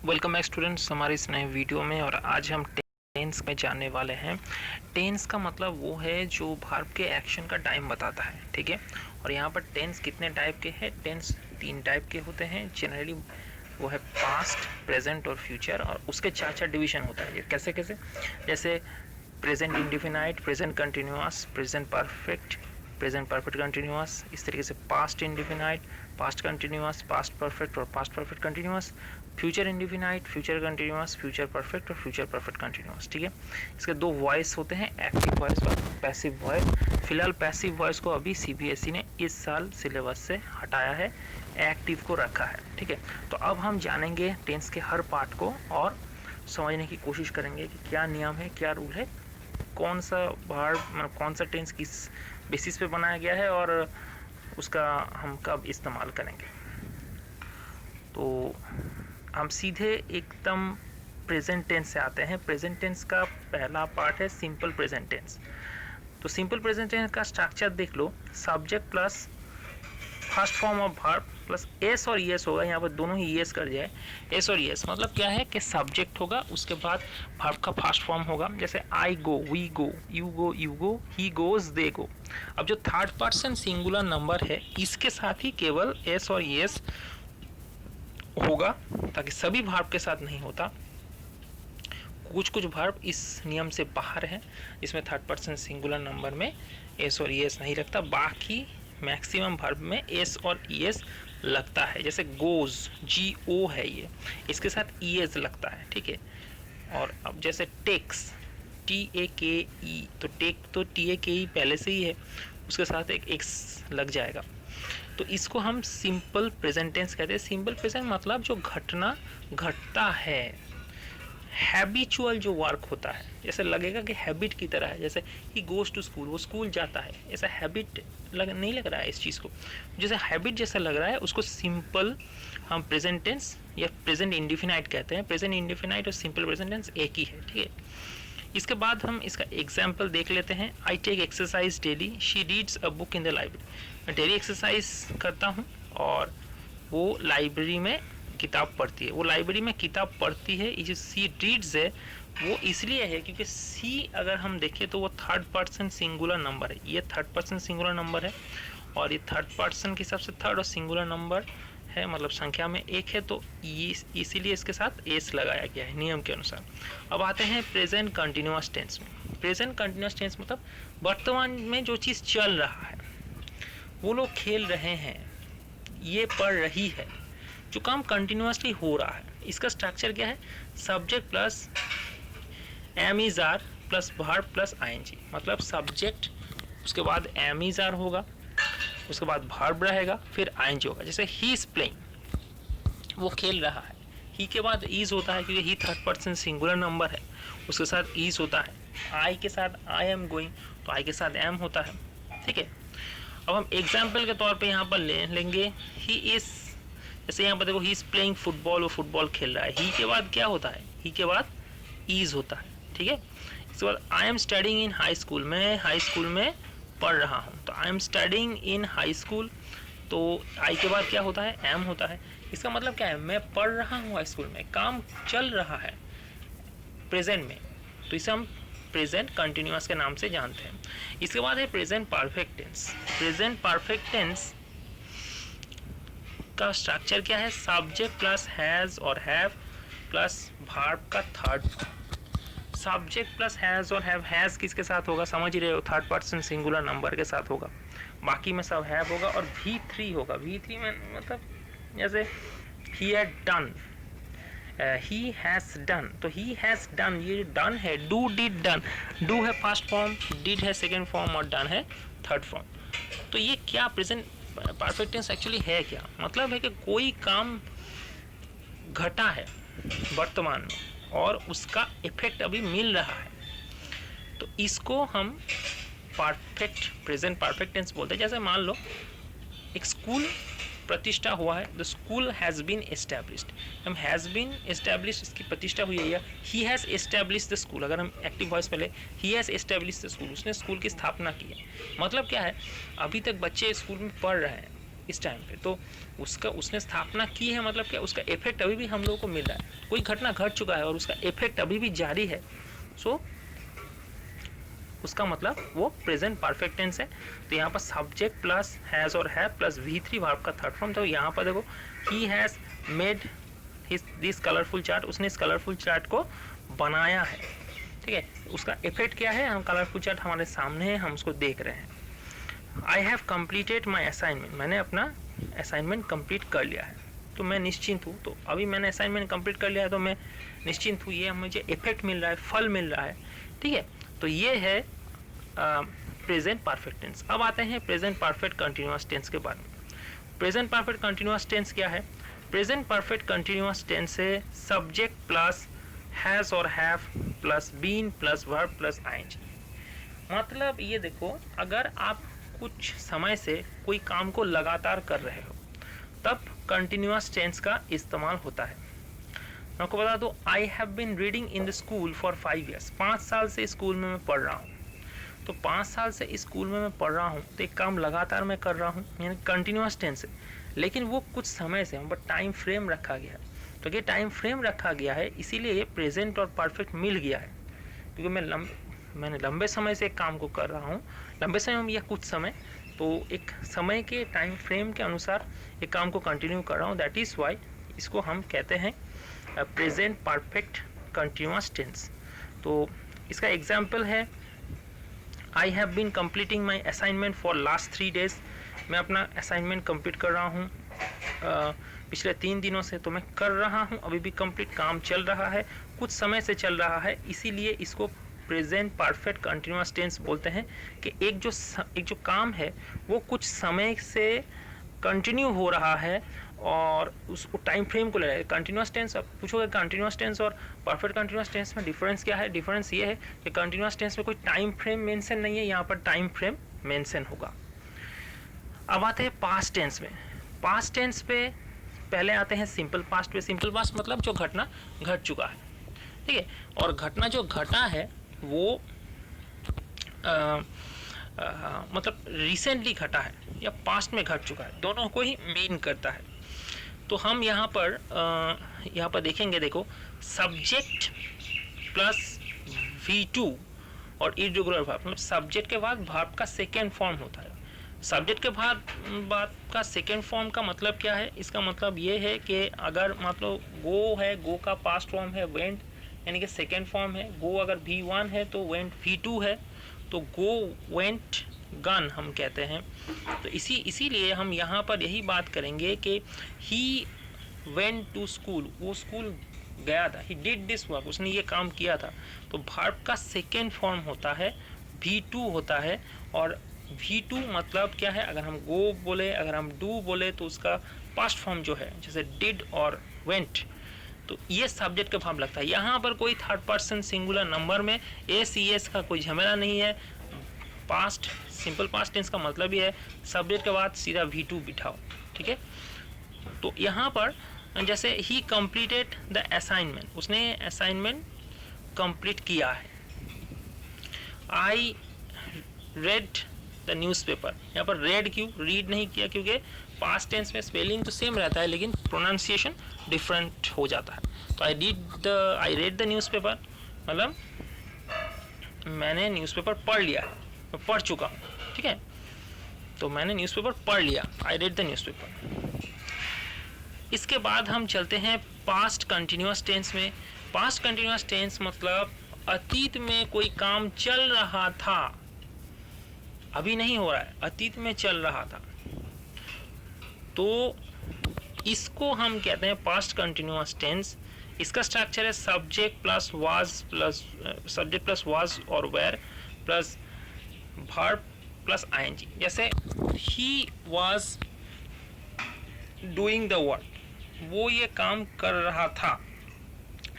Welcome back students हमारे इस नए वीडियो में। और आज हम टेंस में जानने वाले हैं। टेंस का मतलब वो है जो वर्ब के एक्शन का टाइम बताता है, ठीक है। और यहाँ पर टेंस कितने टाइप के हैं? टेंस 3 टाइप के होते हैं जनरली। वो है पास्ट, प्रेजेंट और फ्यूचर। और उसके 4 डिवीजन होता है। ये कैसे कैसे? जैसे present indefinite, present continuous, present perfect, present perfect continuous. इस तरीके से past indefinite, past continuous, past perfect और past perfect continuous. Future indefinite, future continuous, future perfect और फ्यूचर परफेक्ट कंटिन्यूअस, ठीक है। इसके 2 वॉइस होते हैं, एक्टिव वॉइस और पैसिव वॉइस। फिलहाल पैसिव वॉइस को अभी सीबीएसई ने इस साल सिलेबस से हटाया है, एक्टिव को रखा है, ठीक है। तो अब हम जानेंगे टेंस के हर पार्ट को और समझने की कोशिश करेंगे कि क्या नियम है, क्या रूल है, कौन सा वर्ब मतलब कौन सा टेंस किस बेसिस पे बनाया गया है और उसका हम कब इस्तेमाल करेंगे। तो हम सीधे एकदम प्रेजेंट टेंस से आते हैं। प्रेजेंट टेंस का पहला पार्ट है सिंपल प्रेजेंट टेंस। तो सिंपल प्रेजेंट टेंस का स्ट्रक्चर देख लो। Subject plus first form of verb plus S और ईएस होगा। यहाँ पर दोनों ही ईएस कर जाए। एस और ईएस मतलब क्या है कि सब्जेक्ट होगा, उसके बाद वर्ब का फर्स्ट फॉर्म होगा। जैसे I go, we go, you go, he goes, they go. अब जो थर्ड पर्सन सिंगुलर नंबर है इसके साथ ही केवल एस और ईएस होगा, ताकि सभी वर्ब के साथ नहीं होता। कुछ कुछ वर्ब इस नियम से बाहर है, इसमें थर्ड पर्सन सिंगुलर नंबर में एस और ईएस नहीं लगता। बाकी मैक्सिमम वर्ब में एस और ईएस लगता है। जैसे गोज, जी ओ है ये, इसके साथ ईएस लगता है, ठीक है। और अब जैसे टेक्स, टी ए के ई, तो टेक तो टी ए के ई पहले से ही है, उसके साथ एक एक्स लग जाएगा। तो इसको हम सिंपल प्रेजेंट टेंस कहते हैं। सिंपल प्रेजेंट मतलब जो घटना घटता है, हैबिचुअल जो वर्क होता है, जैसे लगेगा कि हैबिट की तरह है। जैसे ही गोज टू स्कूल, वो स्कूल जाता है, ऐसा हैबिट नहीं लग रहा है इस चीज़ को, जैसे हैबिट जैसा लग रहा है, उसको सिंपल हम प्रेजेंट टेंस या प्रेजेंट इंडिफिनाइट कहते हैं। प्रेजेंट इंडिफिनाइट और सिंपल प्रेजेंट टेंस एक ही है, ठीक है। इसके बाद हम इसका एग्जाम्पल देख लेते हैं। I take exercise daily, she reads a book in the library. मैं डेली एक्सरसाइज करता हूँ और वो लाइब्रेरी में किताब पढ़ती है। वो लाइब्रेरी में किताब पढ़ती है। ये जो सी रीड्स है वो इसलिए है क्योंकि सी अगर हम देखें तो वो थर्ड पर्सन सिंगुलर नंबर है। ये थर्ड पर्सन सिंगुलर नंबर है और ये थर्ड पर्सन के हिसाब से थर्ड और सिंगुलर नंबर है, मतलब संख्या में एक है, तो इसीलिए इसके साथ एस लगाया गया है नियम के अनुसार। अब आते हैं प्रेजेंट कंटिन्यूअस टेंस में। प्रेजेंट कंटिन्यूअस टेंस मतलब वर्तमान में जो चीज़ चल रहा है, वो लोग खेल रहे हैं, ये पढ़ रही है, जो काम कंटिन्यूअसली हो रहा है। इसका स्ट्रक्चर क्या है? Subject plus am is are plus verb plus ING. मतलब सब्जेक्ट, उसके बाद एम इज आर होगा, उसके बाद वर्ब रहेगा, फिर आईएनजी होगा। जैसे ही इज प्लेइंग, वो खेल रहा है, ही के बाद इज होता है क्योंकि ही थर्ड पर्सन सिंगुलर नंबर है, उसके साथ इज होता है। आई के साथ आई एम गोइंग, तो आई के साथ एम होता है, ठीक है। अब हम एग्जाम्पल के तौर पे यहाँ पर लेंगे ही इज। जैसे यहाँ पर देखो ही इज प्लेइंग फुटबॉल, वो फुटबॉल खेल रहा है। ही के बाद क्या होता है? ही के बाद इज होता है, ठीक है। इसके बाद I am studying in high school, मैं हाई स्कूल में पढ़ रहा हूँ, तो I am studying in high school, तो आई के बाद क्या होता है? एम होता है। इसका मतलब क्या है? मैं पढ़ रहा हूँ हाई स्कूल में, काम चल रहा है प्रेजेंट में, तो इसे हम प्रेजेंट कंटिन्यूअस के नाम से जानते हैं। इसके बाद है present perfect tense. Present perfect tense का स्ट्रक्चर क्या है? सब्जेक्ट प्लस हैज और हैव प्लस वर्ब का थर्ड। सब्जेक्ट प्लस हैज और हैव, हैज किसके साथ होगा? समझ ही रहे हो, थर्ड पर्सन सिंगुलर नंबर के साथ होगा। बाकी में सब हैव होगा और V3 होगा। V3 में मतलब जैसे he had done, he has done, तो ही हैज डन, ये डन है, डू डिड डन। डू है फर्स्ट फॉर्म, डिड है सेकेंड फॉर्म और डन है थर्ड फॉर्म। तो ये क्या प्रेजेंट परफेक्ट टेंस एक्चुअली है? क्या मतलब है कि कोई काम घटा है वर्तमान में और उसका इफेक्ट अभी मिल रहा है, तो इसको हम परफेक्ट प्रेजेंट परफेक्ट टेंस बोलते हैं। जैसे मान लो एक स्कूल प्रतिष्ठा हुआ है, the school has been established. हम हैज़ बीन एस्टैब्लिश्ड, इसकी प्रतिष्ठा हुई है, या he has established the school. अगर हम एक्टिव वॉइस में ले, he has established the school, उसने स्कूल की स्थापना की है। मतलब क्या है? अभी तक बच्चे स्कूल में पढ़ रहे हैं, इस टाइम पे, तो उसका उसने स्थापना की है, मतलब क्या उसका इफेक्ट अभी भी हम लोगों को मिल रहा है, कोई घटना घट चुका है और उसका इफेक्ट अभी भी जारी है, सो उसका मतलब वो प्रेजेंट परफेक्ट टेंस है। तो यहाँ पर सब्जेक्ट प्लस हैज़ और हैव प्लस V3 वर्ब का थर्ड फॉर्म। तो यहाँ पर देखो he has made this colourful chart, उसने इस कलरफुल चार्ट को बनाया है, ठीक है। उसका इफेक्ट क्या है, हम कलरफुल चार्ट हमारे सामने है, हम उसको देख रहे हैं। I have completed my assignment, मैंने अपना असाइनमेंट कंप्लीट कर लिया है, तो मैं निश्चिंत हूँ। तो अभी मैंने असाइनमेंट कंप्लीट कर लिया है तो मैं निश्चिंत हूँ, ये मुझे इफेक्ट मिल रहा है, फल मिल रहा है, ठीक है। तो ये है प्रेजेंट परफेक्ट टेंस। अब आते हैं प्रेजेंट परफेक्ट कंटिन्यूअस टेंस के बारे में। प्रेजेंट परफेक्ट कंटिन्यूअस टेंस क्या है? प्रेजेंट परफेक्ट कंटिन्यूअस टेंस है सब्जेक्ट प्लस हैज और have plus been plus verb plus ING. मतलब ये देखो, अगर आप कुछ समय से कोई काम को लगातार कर रहे हो तब कंटिन्यूअस टेंस का इस्तेमाल होता है। मैं आपको बता दूं, I have been reading in the school for 5 years, 5 साल से स्कूल में मैं पढ़ रहा हूँ। तो 5 साल से स्कूल में मैं पढ़ रहा हूँ तो एक काम लगातार मैं कर रहा हूँ, यानी कंटिन्यूअस टेंस है, लेकिन वो कुछ समय से, बट टाइम फ्रेम रखा गया है। तो ये टाइम फ्रेम रखा गया है, इसीलिए ये प्रेजेंट और परफेक्ट मिल गया है, क्योंकि मैंने लंबे समय से एक काम को कर रहा हूँ, लंबे समय में या कुछ समय, तो एक समय के टाइम फ्रेम के अनुसार एक काम को कंटिन्यू कर रहा हूँ, दैट इज़ वाई इसको हम कहते हैं प्रेजेंट परफेक्ट कंटिन्यूअस टेंस। तो इसका एग्जाम्पल है, I have been completing my assignment for last 3 days, मैं अपना असाइनमेंट कंप्लीट कर रहा हूँ पिछले 3 दिनों से, तो मैं कर रहा हूँ, अभी भी कंप्लीट काम चल रहा है, कुछ समय से चल रहा है, इसीलिए इसको प्रेजेंट परफेक्ट कंटिन्यूअस टेंस बोलते हैं कि एक जो काम है वो कुछ समय से कंटिन्यू हो रहा है और उसको टाइम फ्रेम को ले रहा है। कंटिन्यूअस टेंस, अब पूछोगे कंटिन्यूअस टेंस और परफेक्ट कंटिन्यूअस टेंस में डिफरेंस क्या है? डिफरेंस ये है कि कंटिन्यूअस टेंस में कोई टाइम फ्रेम मेंशन नहीं है, यहाँ पर टाइम फ्रेम मेंशन होगा। अब आते हैं पास्ट टेंस में। पास्ट टेंस पे पहले आते हैं सिंपल पास्ट पे। सिंपल पास्ट मतलब जो घटना घट चुका है, ठीक है, और घटना जो घटा है वो मतलब रिसेंटली घटा है या पास्ट में घट चुका है, दोनों को ही मीन करता है। तो हम यहाँ पर देखेंगे, देखो सब्जेक्ट प्लस V2 और इर्रेगुलर वर्ब, मतलब सब्जेक्ट के बाद वर्ब का सेकेंड फॉर्म होता है। सब्जेक्ट के बाद का सेकेंड फॉर्म का मतलब क्या है? इसका मतलब ये है कि अगर मतलब गो है, गो का पास्ट फॉर्म है वेंट, यानी कि सेकेंड फॉर्म है। गो अगर V1 है तो वेंट V2 है, तो गो वेंट गन हम कहते हैं। तो इसीलिए हम यहाँ पर यही बात करेंगे कि ही वेंट टू स्कूल, वो स्कूल गया था, ही डिड दिस वर्क, उसने ये काम किया था। तो वर्ब का सेकेंड फॉर्म होता है V2 होता है, और V2 मतलब क्या है? अगर हम गो बोले, अगर हम डू बोले तो उसका पास्ट फॉर्म जो है, जैसे डिड और वेंट, तो ये सब्जेक्ट का फॉर्म लगता है। यहाँ पर कोई थर्ड पर्सन सिंगुलर नंबर में एस का कोई झमेला नहीं है। पास्ट सिंपल पास्ट टेंस का मतलब ही है सब्जेक्ट के बाद सीधा V2 बिठाओ, ठीक है। तो यहाँ पर जैसे ही कंप्लीटेड द असाइनमेंट, उसने असाइनमेंट कंप्लीट किया है। आई रेड द न्यूज़पेपर, यहाँ पर रेड क्यों, रीड नहीं किया, क्योंकि पास्ट टेंस में स्पेलिंग तो सेम रहता है लेकिन प्रोनाउंसिएशन डिफरेंट हो जाता है। तो आई रेड द न्यूज़पेपर मतलब मैंने न्यूज़पेपर पढ़ लिया है, मैं पढ़ चुका हूँ, ठीक है। तो मैंने न्यूज़पेपर पढ़ लिया, आई रेड द न्यूज़पेपर। इसके बाद हम चलते हैं पास्ट कंटिन्यूअस टेंस में। पास्ट कंटिन्यूअस टेंस मतलब अतीत में कोई काम चल रहा था, अभी नहीं हो रहा है, अतीत में चल रहा था, तो इसको हम कहते हैं पास्ट कंटिन्यूअस टेंस। इसका स्ट्रक्चर है सब्जेक्ट प्लस वाज और were plus verb plus ING. जैसे he was doing the work, वो ये काम कर रहा था,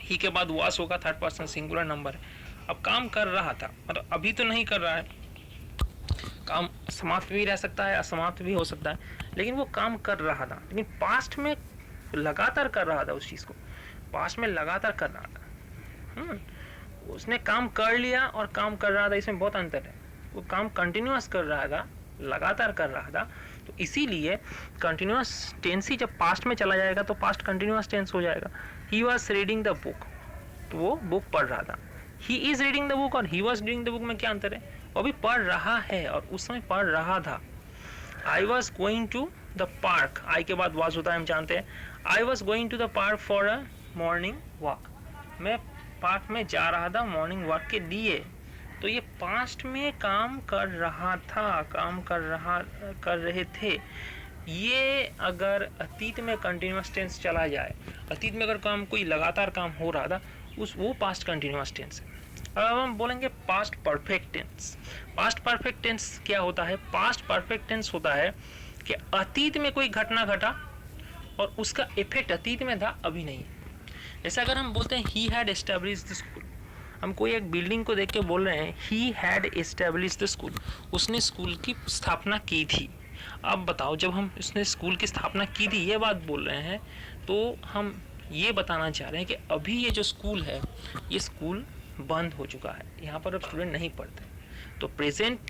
ही के बाद वाज होगा, थर्ड पर्सन सिंगुलर नंबर है। अब काम कर रहा था मतलब अभी तो नहीं कर रहा है, काम समाप्त भी रह सकता है, असमाप्त भी हो सकता है, लेकिन वो काम कर रहा था, लेकिन पास्ट में लगातार कर रहा था उस चीज़ को, पास्ट में लगातार कर रहा था। उसने काम कर लिया और काम कर रहा था, इसमें बहुत अंतर है। वो काम कंटिन्यूअस कर रहा था, लगातार कर रहा था, तो इसीलिए कंटिन्यूअस टेंस ही जब पास्ट में चला जाएगा तो पास्ट कंटिन्यूअस टेंस हो जाएगा। He was reading the book, तो वो बुक पढ़ रहा था। He is reading the book और he was reading the book में क्या अंतर है? वो अभी पढ़ रहा है और उस समय पढ़ रहा था। I was going to the park, I के बाद वॉज होता है हम जानते हैं। I was going to the park for a morning walk, मैं पार्क में जा रहा था मॉर्निंग वॉक के लिए। तो ये पास्ट में काम कर रहा था, काम कर रहे थे। ये अगर अतीत में कंटिन्यूअस टेंस चला जाए, अतीत में अगर काम कोई लगातार काम हो रहा था वो पास्ट कंटिन्यूअस टेंस है। अब हम बोलेंगे past perfect tense. Past perfect tense क्या होता है? पास्ट परफेक्ट टेंस होता है कि अतीत में कोई घटना घटा और उसका इफेक्ट अतीत में था, अभी नहीं। जैसे अगर हम बोलते हैं he had established the school, हम कोई एक बिल्डिंग को देख के बोल रहे हैं he had established the school, उसने स्कूल की स्थापना की थी। अब बताओ, जब हम उसने स्कूल की स्थापना की थी ये बात बोल रहे हैं, तो हम ये बताना चाह रहे हैं कि अभी ये जो स्कूल है ये स्कूल बंद हो चुका है, यहाँ पर अब स्टूडेंट नहीं पढ़ते। तो प्रेजेंट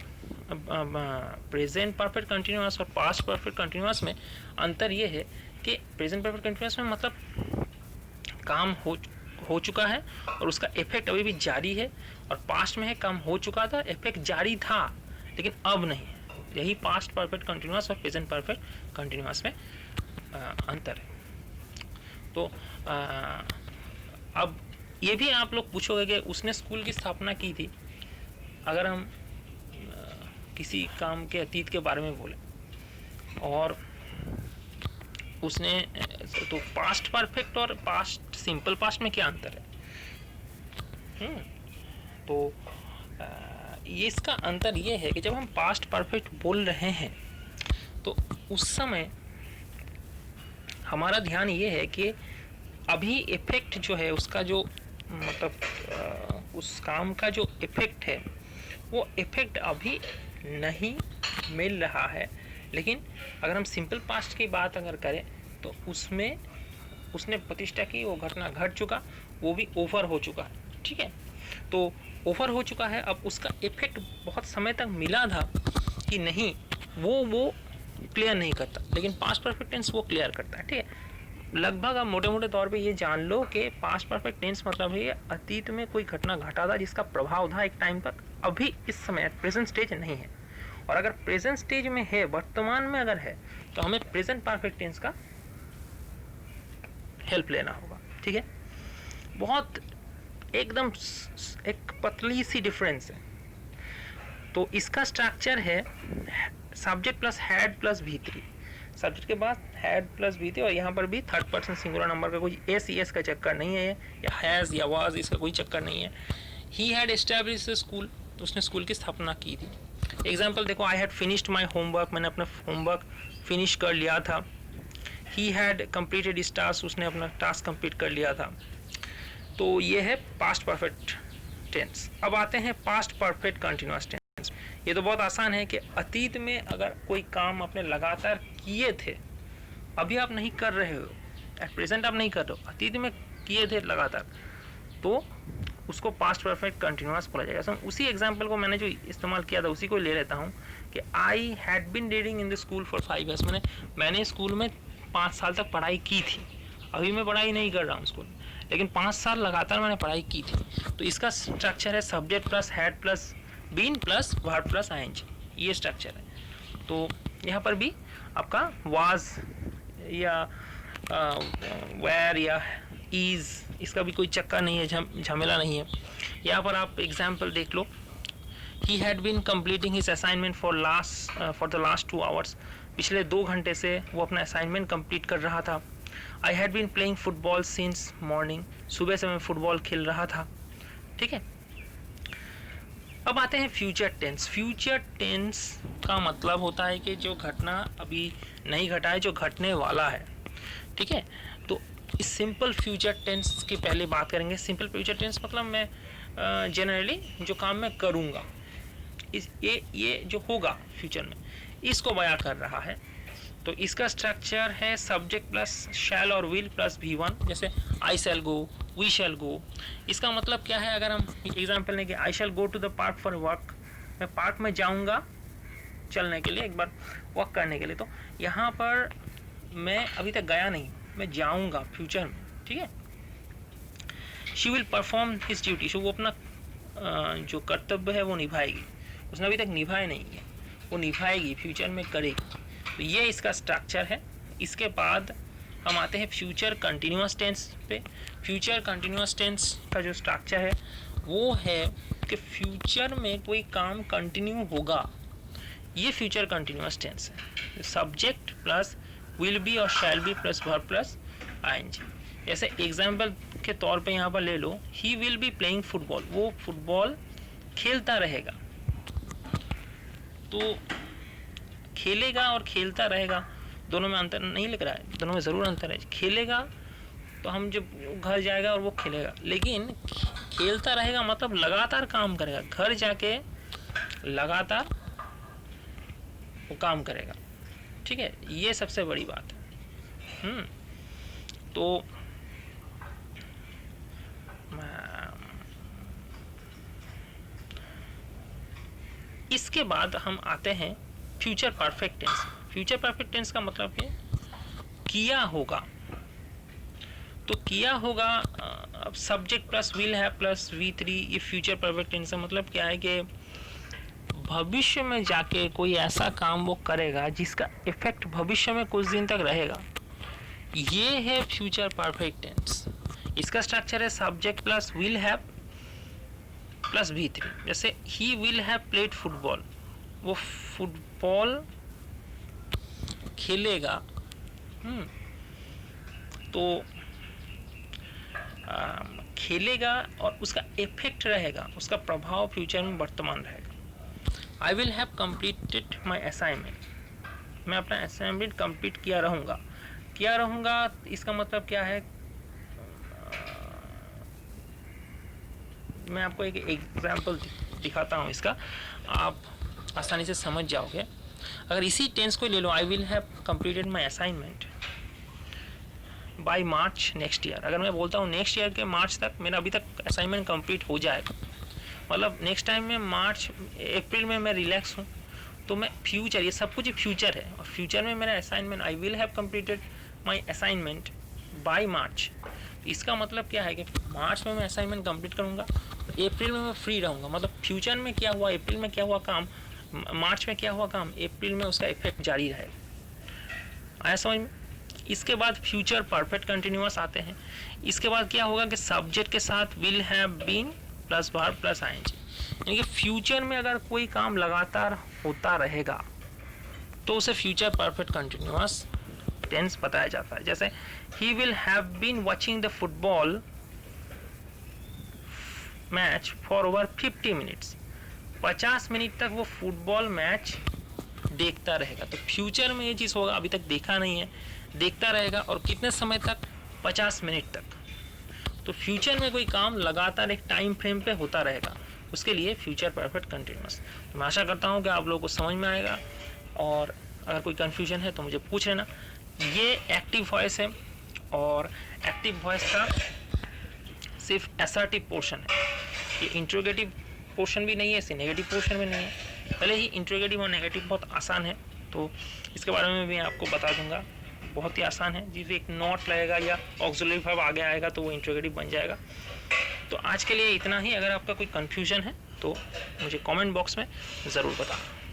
परफेक्ट कंटिन्यूअस और पास्ट परफेक्ट कंटिन्यूअस में अंतर ये है कि प्रेजेंट परफेक्ट कंटिन्यूअस में मतलब काम हो चुका है और उसका इफेक्ट अभी भी जारी है, और पास्ट में है काम हो चुका था, इफेक्ट जारी था लेकिन अब नहीं है। यही पास्ट परफेक्ट कंटिन्यूअस और प्रेजेंट परफेक्ट कंटिन्यूअस में अंतर है। तो अब ये भी आप लोग पूछोगे कि उसने स्कूल की स्थापना की थी, अगर हम किसी काम के अतीत के बारे में बोले और उसने, तो पास्ट परफेक्ट और पास्ट सिंपल पास्ट में क्या अंतर है? तो ये इसका अंतर ये है कि जब हम पास्ट परफेक्ट बोल रहे हैं तो उस समय हमारा ध्यान ये है कि अभी इफेक्ट जो है उसका जो मतलब उस काम का जो इफेक्ट है वो इफेक्ट अभी नहीं मिल रहा है। लेकिन अगर हम सिंपल पास्ट की बात अगर करें तो उसमें उसने प्रतिष्ठा की, वो घटना घट चुका, वो भी ओवर हो चुका है। ठीक है, तो ओवर हो चुका है, अब उसका इफेक्ट बहुत समय तक मिला था कि नहीं, वो क्लियर नहीं करता, लेकिन पास्ट परफेक्ट टेंस वो क्लियर करता है। ठीक है, लगभग आप मोटे मोटे तौर पे ये जान लो कि पास्ट परफेक्ट टेंस मतलब है अतीत में कोई घटना घटा था जिसका प्रभाव था एक टाइम तक, अभी इस समय प्रेजेंट स्टेज नहीं है। और अगर प्रेजेंट स्टेज में है, वर्तमान में अगर है, तो हमें प्रेजेंट परफेक्ट टेंस का हेल्प लेना होगा। ठीक है, बहुत एकदम एक पतली सी डिफरेंस है। तो इसका स्ट्रक्चर है subject plus had plus V3, subject के बाद हैड प्लस V3, और यहाँ पर भी थर्ड पर्सन सिंगुलर नंबर का कोई एस का चक्कर नहीं है, या हैज़ या वाज इसका कोई चक्कर नहीं है। ही हैड एस्टैब्लिश्ड स्कूल, तो उसने स्कूल की स्थापना की थी। एग्जाम्पल देखो, I had finished my homework, मैंने अपना होमवर्क फिनिश कर लिया था। He had completed his task, उसने अपना टास्क कंप्लीट कर लिया था। तो ये है पास्ट परफेक्ट टेंस। अब आते हैं पास्ट परफेक्ट कंटिन्यूअस टेंस। ये तो बहुत आसान है कि अतीत में अगर कोई काम आपने लगातार किए थे, अभी आप नहीं कर रहे हो, एट प्रेजेंट आप नहीं कर रहे हो, अतीत में किए थे लगातार, तो उसको पास्ट परफेक्ट कंटिन्यूअस बोला जाएगा। उसी एग्जाम्पल को मैंने जो इस्तेमाल किया था उसी को ले लेता हूँ कि I had been reading in the school for 5 years, मैंने स्कूल में 5 साल तक पढ़ाई की थी। अभी मैं पढ़ाई नहीं कर रहा हूँ स्कूल में, लेकिन 5 साल लगातार मैंने पढ़ाई की थी। तो इसका स्ट्रक्चर है subject plus had plus been plus verb plus ING, ये स्ट्रक्चर है। तो यहाँ पर भी आपका वाज या वेयर या इज, इसका भी कोई चक्कर नहीं है, झमेला नहीं है। यहाँ पर आप एग्जाम्पल देख लो, he had been completing his assignment for the last 2 hours, पिछले 2 घंटे से वो अपना असाइनमेंट कंप्लीट कर रहा था। I had been playing football since morning, सुबह से मैं फुटबॉल खेल रहा था। ठीक है, अब आते हैं फ्यूचर टेंस। फ्यूचर टेंस का मतलब होता है कि जो घटना अभी नहीं घटा है, जो घटने वाला है। ठीक है, तो इस सिंपल फ्यूचर टेंस की पहले बात करेंगे। सिंपल फ्यूचर टेंस मतलब मैं जनरली जो काम मैं करूँगा, ये जो होगा फ्यूचर में, इसको बयां कर रहा है। तो इसका स्ट्रक्चर है सब्जेक्ट प्लस शैल और विल प्लस V1। जैसे आई शैल गो, वी शैल गो। इसका मतलब क्या है, अगर हम एग्जाम्पल लें कि I shall go to the park for work, मैं पार्क में जाऊंगा चलने के लिए, एक बार वॉक करने के लिए। तो यहाँ पर मैं अभी तक गया नहीं, मैं जाऊँगा फ्यूचर में, ठीक है। She will perform his duty, वो अपना जो कर्तव्य है वो निभाएगी, उसने अभी तक निभाया नहीं है, वो निभाएगी, फ्यूचर में करेगी। तो ये इसका स्ट्रक्चर है। इसके बाद हम आते हैं फ्यूचर कंटिन्यूअस टेंस पे। फ्यूचर कंटिन्यूअस टेंस का जो स्ट्रक्चर है वो है कि फ्यूचर में कोई काम कंटिन्यू होगा, ये फ्यूचर कंटिन्यूअस टेंस है। सब्जेक्ट प्लस विल बी और shall be plus verb plus ING. जैसे एग्जाम्पल के तौर पे यहाँ पर ले लो, he will be playing football, वो फुटबॉल खेलता रहेगा। तो खेलेगा और खेलता रहेगा दोनों में अंतर नहीं लग रहा है, दोनों में ज़रूर अंतर है। खेलेगा तो हम जब घर जाएगा और वो खेलेगा, लेकिन खेलता रहेगा मतलब लगातार काम करेगा, घर जाके लगातार वो काम करेगा, ठीक है। ये सबसे बड़ी बात है। तो इसके बाद हम आते हैं future perfect tense. Future perfect tense का मतलब है किया होगा। तो किया होगा, अब सब्जेक्ट प्लस विल है प्लस V3, ये फ्यूचर परफेक्ट टेंस का मतलब क्या है कि भविष्य में जाके कोई ऐसा काम वो करेगा जिसका इफेक्ट भविष्य में कुछ दिन तक रहेगा, ये है फ्यूचर परफेक्ट टेंस। इसका स्ट्रक्चर है subject plus will have plus V3। जैसे he will have played football, वो फुटबॉल खेलेगा। तो खेलेगा और उसका इफेक्ट रहेगा, उसका प्रभाव फ्यूचर में वर्तमान रहेगा। आई will have completed my assignment, मैं अपना असाइनमेंट कंप्लीट किया रहूँगा। इसका मतलब क्या है, मैं आपको एक एग्जाम्पल दिखाता हूँ इसका, आप आसानी से समझ जाओगे। अगर इसी टेंस को ले लो, I will have completed my assignment by March next year, अगर मैं बोलता हूँ नेक्स्ट ईयर के मार्च तक मेरा अभी तक असाइनमेंट कंप्लीट हो जाएगा, मतलब नेक्स्ट टाइम में मार्च अप्रैल में मैं रिलैक्स हूँ, तो मैं फ्यूचर, ये सब कुछ फ्यूचर है, और फ्यूचर में मेरा assignment, I will have completed my assignment by मार्च। इसका मतलब क्या है कि मार्च में मैं असाइनमेंट कंप्लीट करूँगा, अप्रैल में मैं फ्री रहूँगा, मतलब फ्यूचर में क्या हुआ, अप्रैल में क्या हुआ काम, मार्च में क्या हुआ काम, अप्रैल में उसका इफेक्ट जारी रहेगा। आया समझ में। इसके बाद फ्यूचर परफेक्ट कंटिन्यूअस आते हैं। इसके बाद क्या होगा कि सब्जेक्ट के साथ will have been plus verb plus ING, यानी कि फ्यूचर में अगर कोई काम लगातार होता रहेगा तो उसे फ्यूचर परफेक्ट कंटिन्यूअस टेंस बताया जाता है। जैसे he will have been watching the football match for over 50 minutes, 50 minute तक वो फुटबॉल मैच देखता रहेगा। तो फ्यूचर में ये चीज़ होगा, अभी तक देखा नहीं है, देखता रहेगा, और कितने समय तक, 50 मिनट तक। तो फ्यूचर में कोई काम लगातार एक टाइम फ्रेम पे होता रहेगा, उसके लिए फ्यूचर परफेक्ट कंटिन्यूअस। तो मैं आशा करता हूँ कि आप लोगों को समझ में आएगा, और अगर कोई कन्फ्यूजन है तो मुझे पूछ लेना। ये एक्टिव वॉइस है, और एक्टिव वॉइस का सिर्फ असर्टिव पोर्शन है, ये इंट्रोगेटिव पोर्शन भी नहीं है, इसे नेगेटिव पोर्शन भी नहीं है। पहले ही इंट्रोगेटिव और नेगेटिव बहुत आसान है, तो इसके बारे में भी आपको बता दूंगा। बहुत ही आसान है, जिस एक नॉट लगेगा या ऑक्सिलरी वर्ब आगे आएगा तो वो इंट्रोगेटिव बन जाएगा। तो आज के लिए इतना ही। अगर आपका कोई कन्फ्यूजन है तो मुझे कमेंट बॉक्स में ज़रूर बताना।